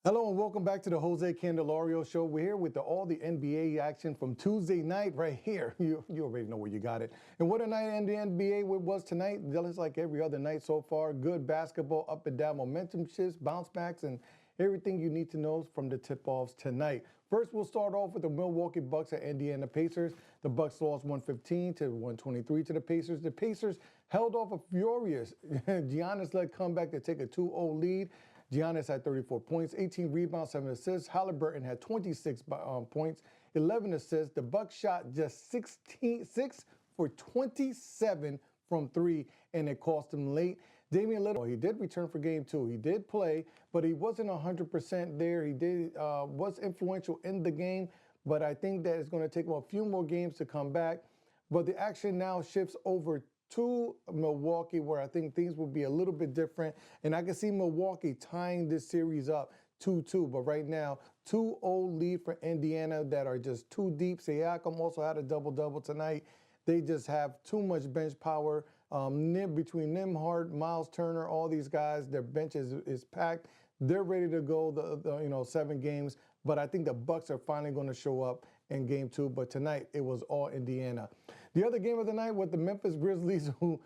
Hello and welcome back to the Jose Candelario Show. We're here with all the NBA action from Tuesday night right here. You already know where you got it. And what a night in the NBA was tonight, just like every other night so far. Good basketball, up and down momentum shifts, bounce backs, and everything you need to know from the tip-offs tonight. First, we'll start off with the Milwaukee Bucks at Indiana Pacers. The Bucks lost 115 to 123 to the Pacers. The Pacers held off a furious Giannis-led comeback to take a 2-0 lead. Giannis had 34 points, 18 rebounds, 7 assists. Halliburton had 26 points, 11 assists. The Bucks shot just 6 for 27 from 3, and it cost him late. Damian Lillard, he did return for game 2. He did play, but he wasn't 100% there. He was influential in the game, but I think that it's going to take him a few more games to come back. But the action now shifts over to Milwaukee, where I think things will be a little bit different. And I can see Milwaukee tying this series up 2-2. But right now, 2-0 lead for Indiana that are just too deep. Siakam also had a double-double tonight. They just have too much bench power. Between Nembhard, Miles Turner, all these guys, their bench is packed. They're ready to go the 7 games. But I think the Bucks are finally going to show up in game 2. But tonight, it was all Indiana. The other game of the night was the Memphis Grizzlies, who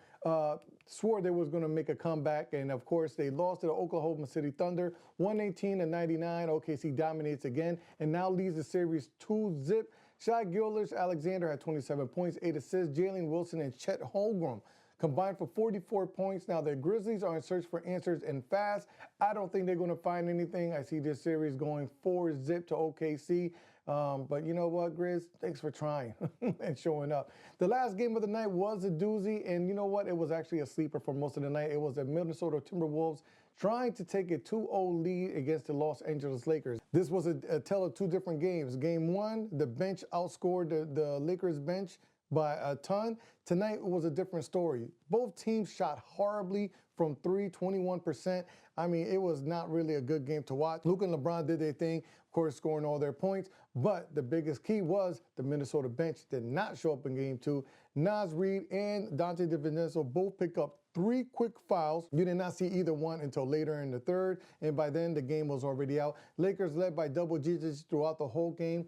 swore they was going to make a comeback. And, of course, they lost to the Oklahoma City Thunder, 118-99. OKC dominates again and now leads the series 2-0. Shai Gilgeous-Alexander had 27 points, 8 assists. Jalen Wilson and Chet Holmgren combined for 44 points. Now, the Grizzlies are in search for answers and fast. I don't think they're going to find anything. I see this series going 4-0 to OKC. But you know what, Grizz? Thanks for trying and showing up. The last game of the night was a doozy, and you know what? It was actually a sleeper for most of the night. It was the Minnesota Timberwolves trying to take a 2-0 lead against the Los Angeles Lakers. This was a tale of 2 different games. Game 1, the bench outscored the Lakers bench by a ton. Tonight was a different story. Both teams shot horribly from 3, 21%. I mean, it was not really a good game to watch. Luka and LeBron did their thing, of course, scoring all their points. But the biggest key was the Minnesota bench did not show up in game 2. Naz Reid and Dante DiVincenzo both picked up 3 quick fouls. You did not see either one until later in the third, and by then the game was already out. Lakers led by double digits throughout the whole game.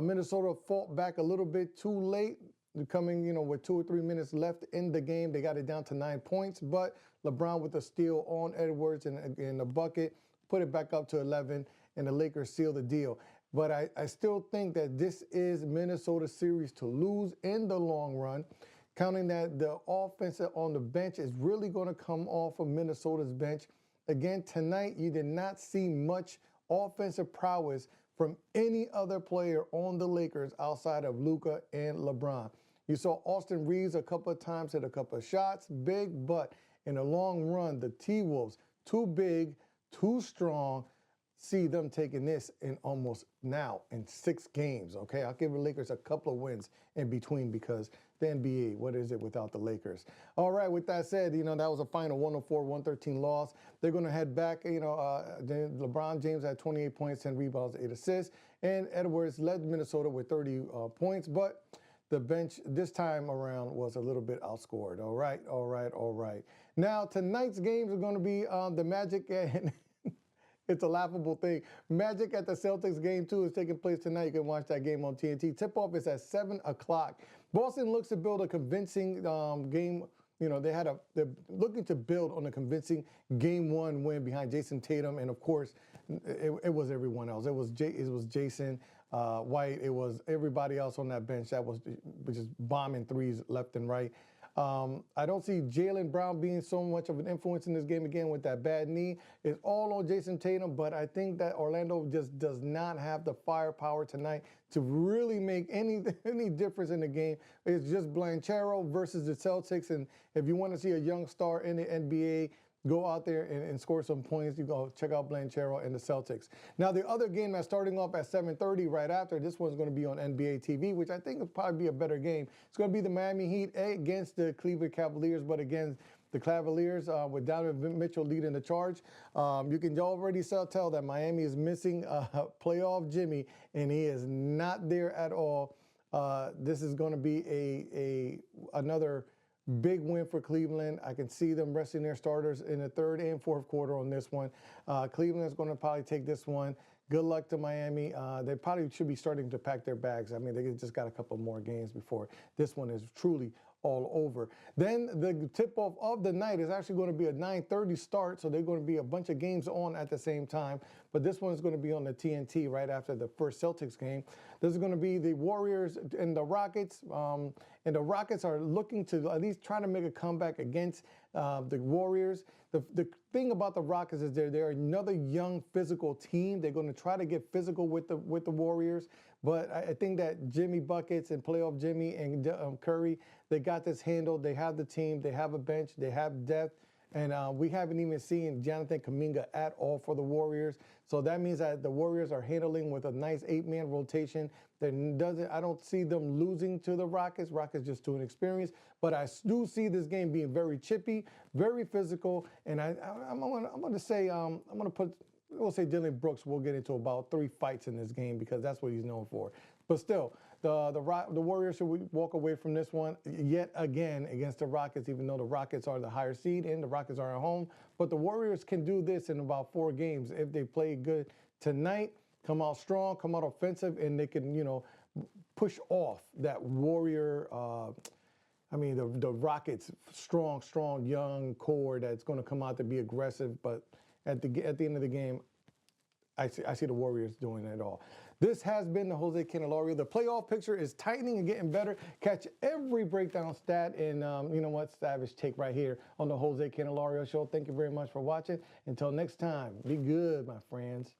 Minnesota fought back a little bit too late, coming, with 2 or 3 minutes left in the game. They got it down to 9 points, but LeBron with a steal on Edwards and a bucket put it back up to 11, and the Lakers sealed the deal. But I still think that this is Minnesota's series to lose in the long run, counting that the offense on the bench is really going to come off of Minnesota's bench. Again, tonight, you did not see much offensive prowess from any other player on the Lakers outside of Luka and LeBron. You saw Austin Reeves a couple of times hit a couple of shots, big, but in the long run, the T-Wolves, too big, too strong. See them taking this in almost now in 6 games, okay? I'll give the Lakers a couple of wins in between because the NBA, what is it without the Lakers? All right, with that said, that was a final 104-113 loss. They're going to head back, LeBron James had 28 points, 10 rebounds, 8 assists, and Edwards led Minnesota with 30 points, but the bench this time around was a little bit outscored. All right. Now, tonight's games are going to be the Magic and it's a laughable thing. Magic at the Celtics game 2 is taking place tonight. You can watch that game on TNT. Tip-off is at 7 o'clock. Boston looks to build a convincing game. They're looking to build on a convincing game 1 win behind Jason Tatum. And, of course, it was everyone else. It was Jason White. It was everybody else on that bench that was just bombing threes left and right. I don't see Jaylen Brown being so much of an influence in this game again with that bad knee. It's all on Jason Tatum, but I think that Orlando just does not have the firepower tonight to really make any difference in the game. It's just Blanchero versus the Celtics, and if you want to see a young star in the NBA, go out there and score some points. You go check out Blanchero and the Celtics. Now, the other game that's starting off at 7:30 right after, this one's going to be on NBA TV, which I think will probably be a better game. It's going to be the Miami Heat against the Cleveland Cavaliers, but again, the Cavaliers with Donovan Mitchell leading the charge. You can already tell that Miami is missing playoff Jimmy, and he is not there at all. This is going to be another Big win for Cleveland. I can see them resting their starters in the third and fourth quarter on this one. Cleveland is going to probably take this one. Good luck to Miami. They probably should be starting to pack their bags. I mean, they just got a couple more games before this one is truly all over. Then the tip-off of the night is actually going to be a 9:30 start, so they're going to be a bunch of games on at the same time. But this one is going to be on the TNT right after the first Celtics game. This is going to be the Warriors and the Rockets. And the Rockets are looking to at least try to make a comeback against the Warriors. The thing about the Rockets is they're another young physical team. They're going to try to get physical with the Warriors. But I think that Jimmy Buckets and playoff Jimmy and Curry, they got this handled. They have the team. They have a bench. They have depth. And we haven't even seen Jonathan Kuminga at all for the Warriors. So that means that the Warriors are handling with a nice 8-man rotation. I don't see them losing to the Rockets. Rockets just too inexperienced. But I do see this game being very chippy, very physical. And I'm going to say, we'll say Dylan Brooks will get into about 3 fights in this game because that's what he's known for. But still, the Warriors should walk away from this one yet again against the Rockets, even though the Rockets are the higher seed and the Rockets are at home. But the Warriors can do this in about 4 games if they play good tonight, come out strong, come out offensive, and they can, push off that Warrior. The Rockets' strong young core that's going to come out to be aggressive, but at the end of the game, I see the Warriors doing it all. This has been the Jose Candelario. The playoff picture is tightening and getting better. Catch every breakdown stat and, savage take right here on the Jose Candelario Show. Thank you very much for watching. Until next time, be good, my friends.